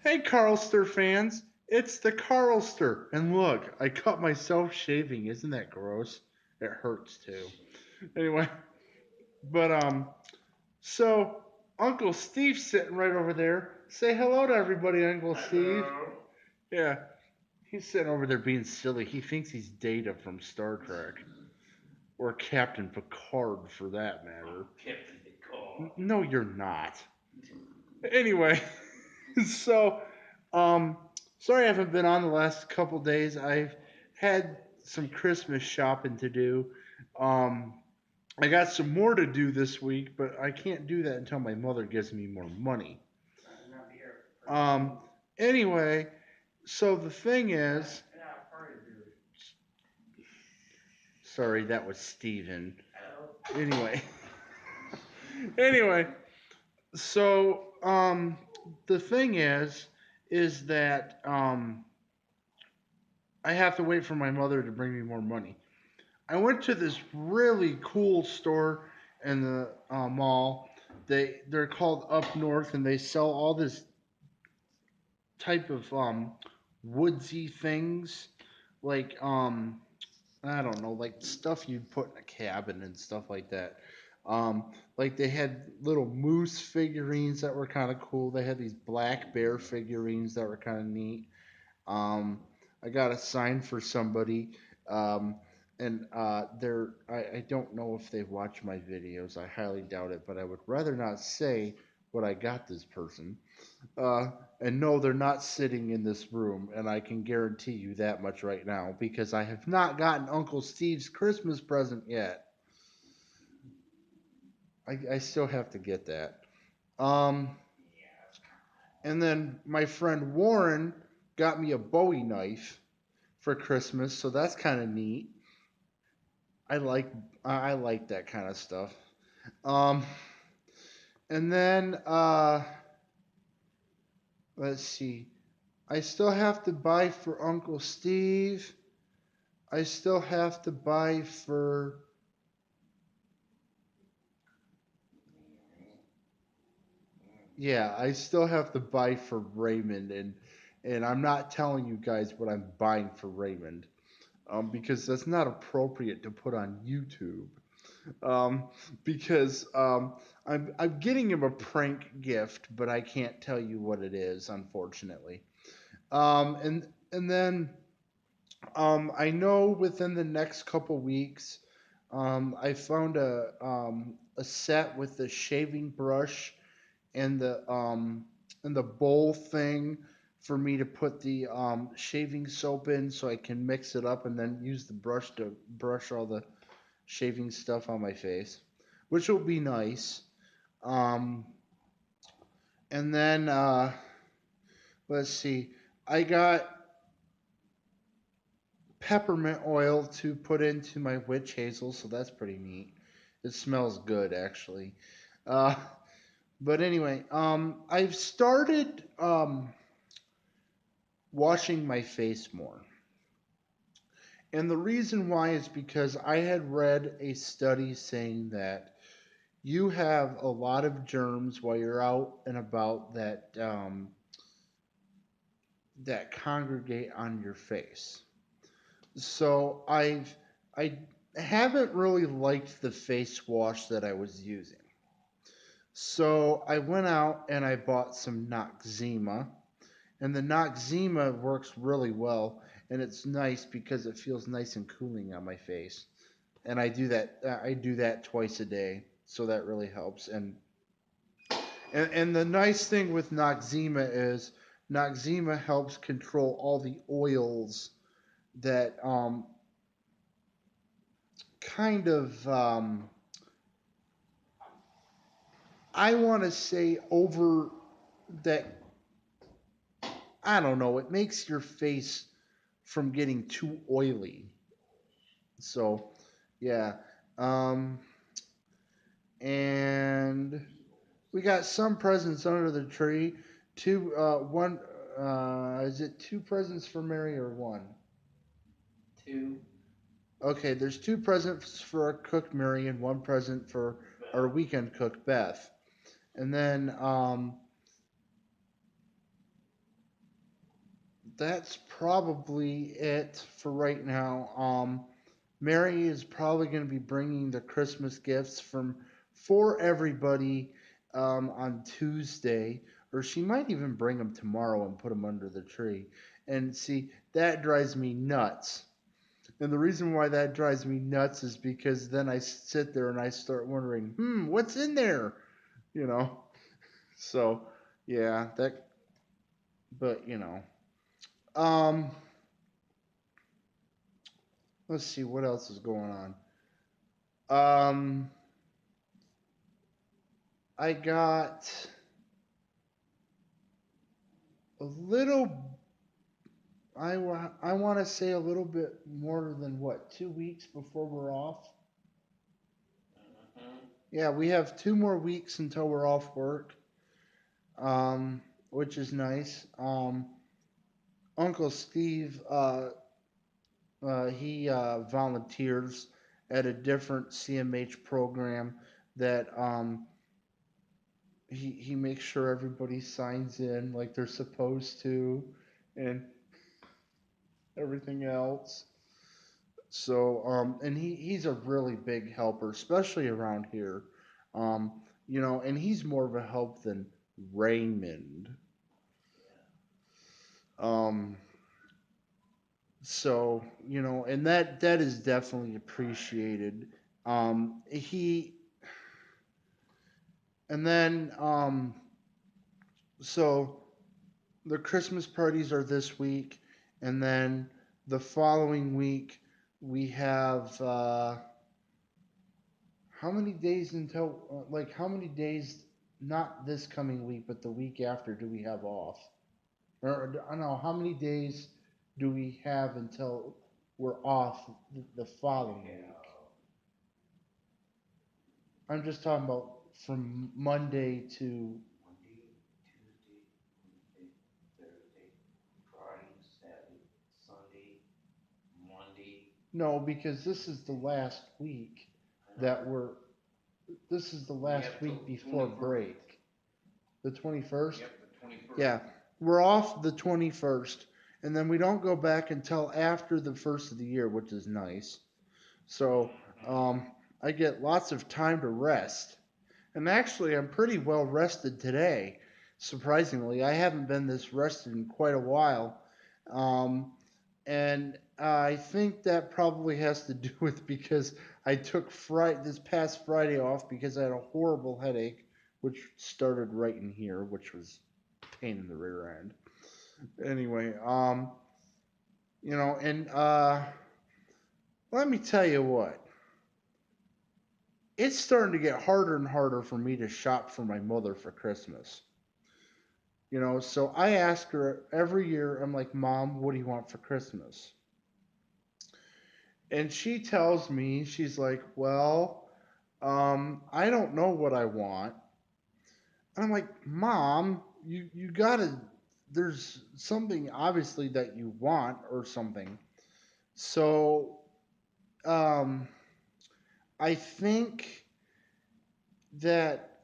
Hey, Carlster fans, it's the Carlster. And look, I cut myself shaving. Isn't that gross? It hurts too. Anyway, but so Uncle Steve's sitting right over there. Say hello to everybody, Uncle Steve. Yeah, he's sitting over there being silly. He thinks he's Data from Star Trek. Or Captain Picard for that matter. Captain Picard. No, you're not. Anyway, so um sorry I haven't been on the last couple days. I've had some Christmas shopping to do. Um I got some more to do this week, but I can't do that until my mother gives me more money. Um anyway, so the thing is, sorry, that was Steven. Anyway, anyway, so the thing is that I have to wait for my mother to bring me more money. I went to this really cool store in the mall. They're called Up North, and they sell all this type of woodsy things, like I don't know, like stuff you'd put in a cabin and stuff like that. Like they had little moose figurines that were kind of cool. They had these black bear figurines that were kind of neat. Um, I got a sign for somebody, um, and I don't know if they watch my videos. I highly doubt it, but I would rather not say what I got this person. Uh, and no, they're not sitting in this room, and I can guarantee you that much right now because I have not gotten Uncle Steve's Christmas present yet. I still have to get that. Um, and then my friend Warren got me a Bowie knife for Christmas, so that's kind of neat. I like I like that kind of stuff. Um, and then let's see. I still have to buy for Uncle Steve. I still have to buy for yeah, I still have to buy for Raymond, and I'm not telling you guys what I'm buying for Raymond. Because that's not appropriate to put on YouTube. Um, because I'm getting him a prank gift, but I can't tell you what it is, unfortunately. And then I know within the next couple weeks, I found a set with the shaving brush and the bowl thing for me to put the shaving soap in, so I can mix it up and then use the brush to brush all the shaving stuff on my face, which will be nice. Um, and then let's see, I got peppermint oil to put into my witch hazel, so that's pretty neat. It smells good, actually. Uh, but anyway, I've started washing my face more. And the reason why is because I had read a study saying that you have a lot of germs while you're out and about that congregate on your face. So I haven't really liked the face wash that I was using. So I went out and I bought some Noxzema, and the Noxzema works really well, and it's nice because it feels nice and cooling on my face. And I do that twice a day, so that really helps. And the nice thing with Noxzema is Noxzema helps control all the oils that kind of I want to say over that, I don't know, it makes your face from getting too oily. So yeah, um, and we got some presents under the tree. One. Is it two presents for Mary or one? Two. Okay, there's two presents for our cook Mary and one present for our weekend cook Beth. And then that's probably it for right now. Mary is probably going to be bringing the Christmas gifts from for everybody on Tuesday, or she might even bring them tomorrow and put them under the tree. And see, that drives me nuts. And the reason why that drives me nuts is because then I sit there and I start wondering, what's in there? You know. So, yeah, that. But um, let's see what else is going on. Um, I got a little. I want to say a little bit more than what 2 weeks before we're off. Mm-hmm. Yeah, we have 2 more weeks until we're off work, which is nice. Uncle Steve, he volunteers at a different CMH program that he makes sure everybody signs in like they're supposed to, and everything else. So, and he's a really big helper, especially around here. And he's more of a help than Raymond. Um, and that is definitely appreciated. He and then so the Christmas parties are this week, and then the following week we have how many days until how many days? Not this coming week, but the week after. Do we have off? Or I don't know how many days do we have until we're off the following We week? have I'm just talking about from Monday to Monday, Tuesday, Wednesday, Thursday, Friday, Saturday, Sunday, Monday. no, because this is the last week I that know. we're. This is the We last have till week before 21st. break. The 21st? Yep, the 21st. Yeah, we're off the 21st, and then we don't go back until after the first of the year, which is nice. So Mm-hmm. um, I get lots of time to rest. And actually, I'm pretty well rested today. Surprisingly, I haven't been this rested in quite a while. Um, and I think that probably has to do with because I took this past Friday off because I had a horrible headache, which started right in here, which was pain in the rear end. Anyway, and let me tell you what, it's starting to get harder and harder for me to shop for my mother for Christmas. So I ask her every year, I'm like, Mom, what do you want for Christmas? And she tells me, she's like, well, I don't know what I want. And I'm like, Mom, you gotta, there's something obviously that you want or something. So, um, I think that,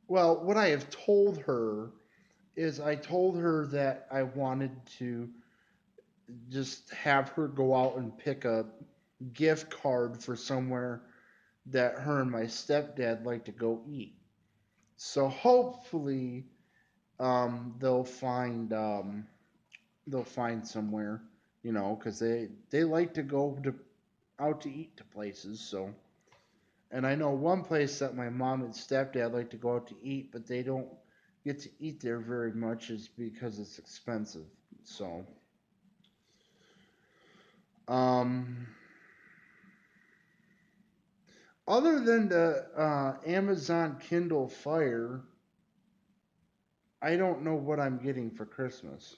well, what I have told her is I told her that I wanted to just have her go out and pick a gift card for somewhere that her and my stepdad like to go eat. So hopefully, they'll find somewhere, because they like to go to out to eat to places. So, and I know one place that my mom and stepdad like to go out to eat, but they don't get to eat there very much, is because it's expensive. So, um, other than the Amazon Kindle Fire, I don't know what I'm getting for Christmas.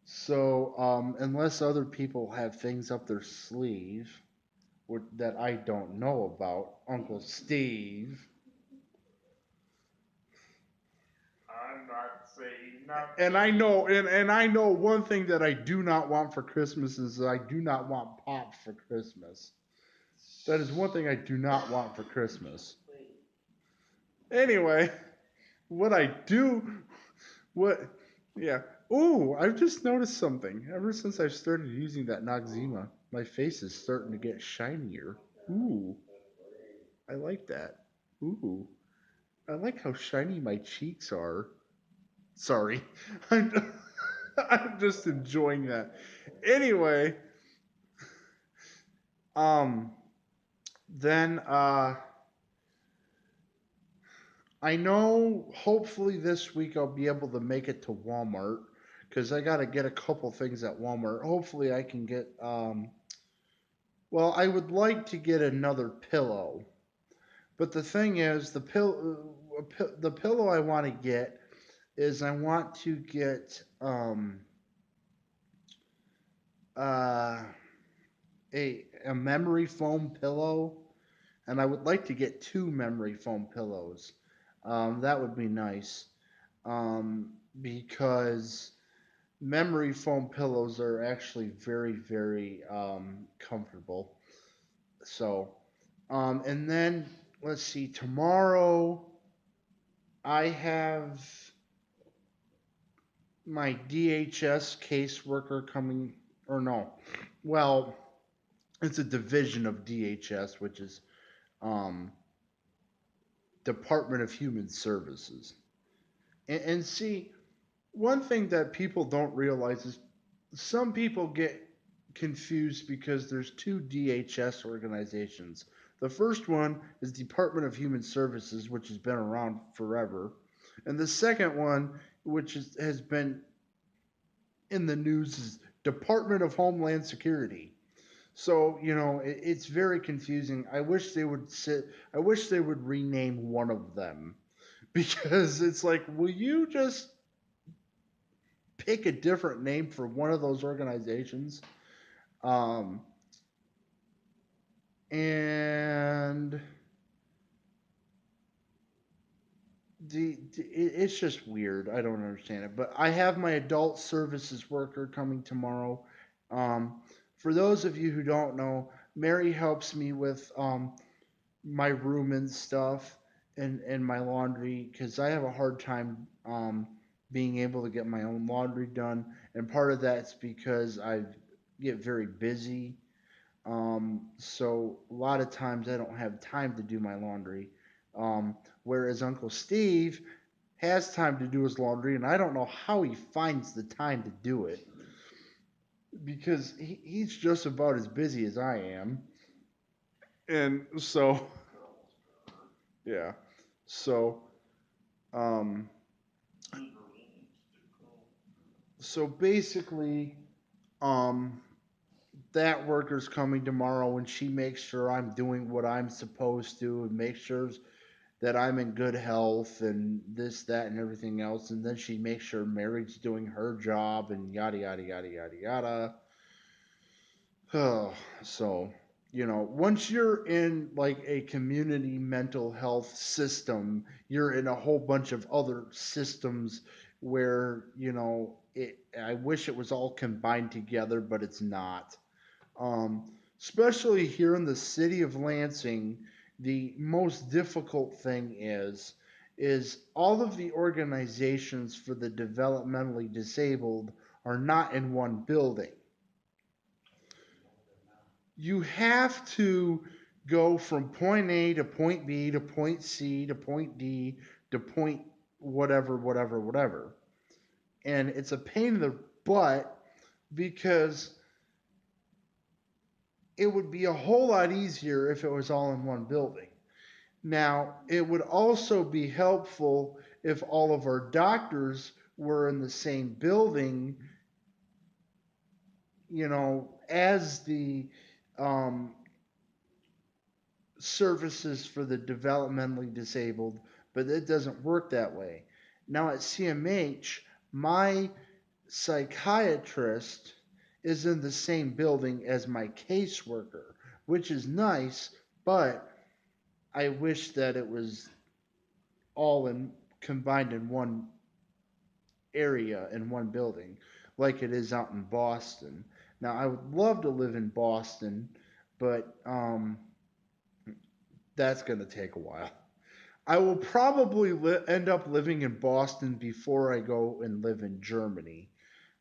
So, unless other people have things up their sleeve that I don't know about, Uncle Steve. I'm not saying nothing. And I know one thing that I do not want for Christmas is I do not want pop for Christmas. That is one thing I do not want for Christmas. Wait. Anyway, what I do, what, yeah. Ooh, I've just noticed something. Ever since I started using that Noxzema, my face is starting to get shinier. Ooh, I like that. Ooh, I like how shiny my cheeks are. Sorry, I'm, I'm just enjoying that. Anyway, um, then I know hopefully this week I'll be able to make it to Walmart because I got to get a couple things at Walmart. Hopefully I can get well, I would like to get another pillow. But the thing is the pillow I want to get is I want to get uh a memory foam pillow, and I would like to get two memory foam pillows. That would be nice. Because memory foam pillows are actually very comfortable. So, and then let's see, tomorrow I have my DHS caseworker coming, or no, well, it's a division of DHS, which is um, Department of Human Services. And see, one thing that people don't realize is some people get confused because there's two DHS organizations. The first one is Department of Human Services, which has been around forever, and the second one, which has been in the news, is Department of Homeland Security. So it's very confusing. I wish they would sit. I wish they would rename one of them because it's like, will you just pick a different name for one of those organizations? Um, and it's just weird. I don't understand it. But I have my adult services worker coming tomorrow. Um, for those of you who don't know, Mary helps me with my room and stuff and my laundry because I have a hard time being able to get my own laundry done. And part of that's because I get very busy. So a lot of times I don't have time to do my laundry. Whereas Uncle Steve has time to do his laundry, and I don't know how he finds the time to do it because he's just about as busy as I am. And so, yeah. So, um, so basically, um, that worker's coming tomorrow, and she makes sure I'm doing what I'm supposed to, and makes sure that I'm in good health and this, that, and everything else. And then she makes sure Mary's doing her job and yada, yada, yada, yada, yada. Oh, so, once you're in like a community mental health system, you're in a whole bunch of other systems where, I wish it was all combined together, but it's not. Especially here in the city of Lansing, the most difficult thing is all of the organizations for the developmentally disabled are not in one building. You have to go from point A to point B to point C to point D to point whatever, whatever, whatever. And it's a pain in the butt because it would be a whole lot easier if it was all in one building. Now, it would also be helpful if all of our doctors were in the same building, as the um, services for the developmentally disabled, but it doesn't work that way. Now, at CMH, my psychiatrist is in the same building as my caseworker, which is nice, but I wish that it was all in combined in one area in one building like it is out in Boston. Now I would love to live in Boston, but that's going to take a while. I will probably end up living in Boston before I go and live in Germany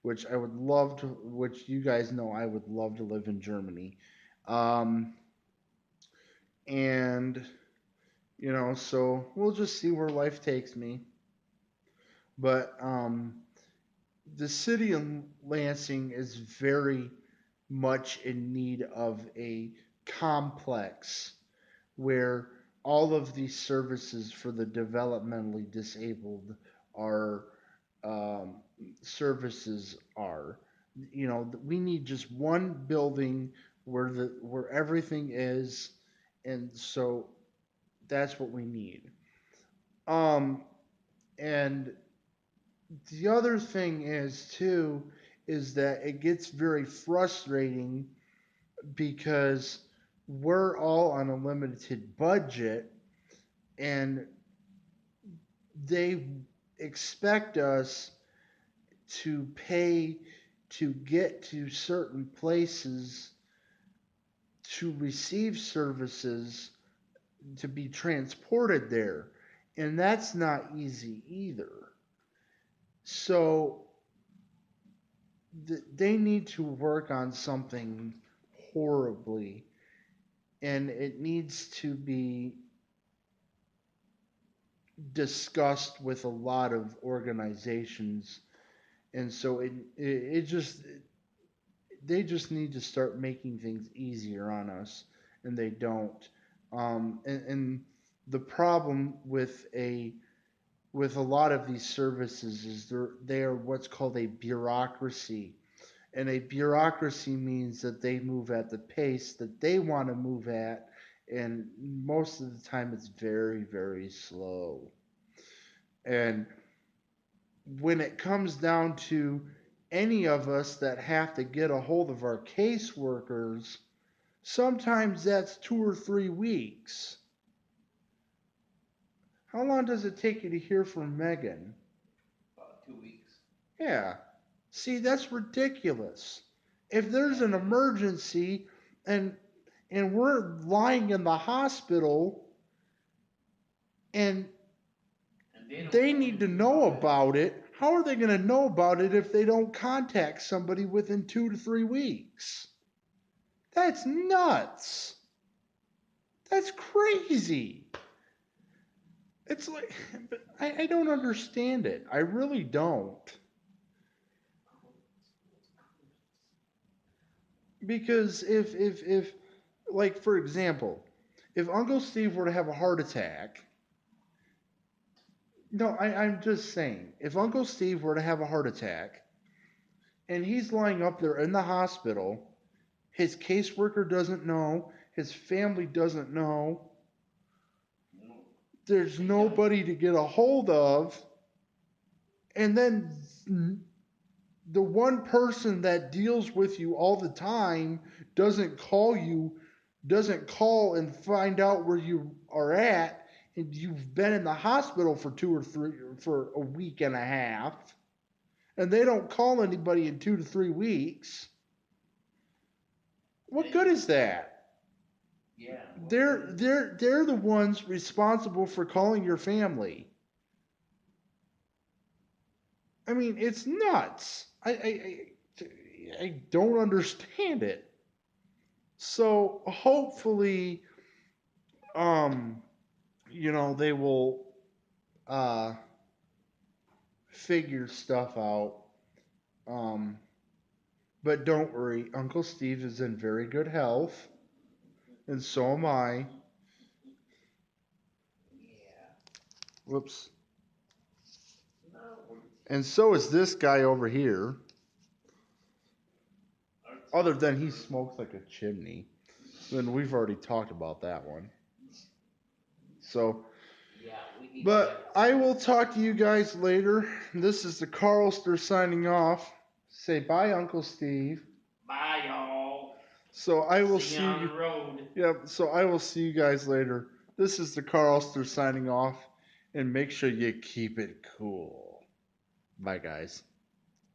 which I would love to, which you guys know I would love to live in Germany. Um, and, so we'll just see where life takes me. But the city of Lansing is very much in need of a complex where all of these services for the developmentally disabled are um, services are. We need just one building where everything is, and so that's what we need. Um, and the other thing is too is that it gets very frustrating because we're all on a limited budget and they expect us to pay to get to certain places to receive services to be transported there. And that's not easy either. So they need to work on something horribly, and it needs to be discussed with a lot of organizations. And so it just they just need to start making things easier on us, and they don't. And the problem with a lot of these services is they are what's called a bureaucracy. And a bureaucracy means that they move at the pace that they want to move at, and most of the time it's very, very slow. And when it comes down to any of us that have to get a hold of our caseworkers, sometimes that's 2 or 3 weeks. How long does it take you to hear from Megan? About 2 weeks. Yeah. See, that's ridiculous. If there's an emergency and we're lying in the hospital and they need to know about it, how are they going to know about it if they don't contact somebody within 2 to 3 weeks? That's nuts. That's crazy. It's like, but I don't understand it. I really don't. Because if like for example, if Uncle Steve were to have a heart attack, no, I'm just saying, if Uncle Steve were to have a heart attack and he's lying up there in the hospital, his caseworker doesn't know, his family doesn't know, there's nobody to get a hold of, and then the one person that deals with you all the time doesn't call you, doesn't call and find out where you are at, and you've been in the hospital for 2 or 3 for a week and a half, and they don't call anybody in 2 to 3 weeks. What good is that? Yeah. They're the ones responsible for calling your family. I mean, it's nuts. I don't understand it. So hopefully, um, they will uh figure stuff out. Um, but don't worry, Uncle Steve is in very good health, and so am I. Yeah. Whoops. No. And so is this guy over here. Other than he smokes like a chimney. And we've already talked about that one. So, Yeah, we need but I will talk to you guys later. This is the Carlster signing off. Say bye, Uncle Steve. Bye, y'all. So I will See see you on you. the road. Yep. So I will see you guys later. This is the Carlster signing off, and make sure you keep it cool. Bye, guys.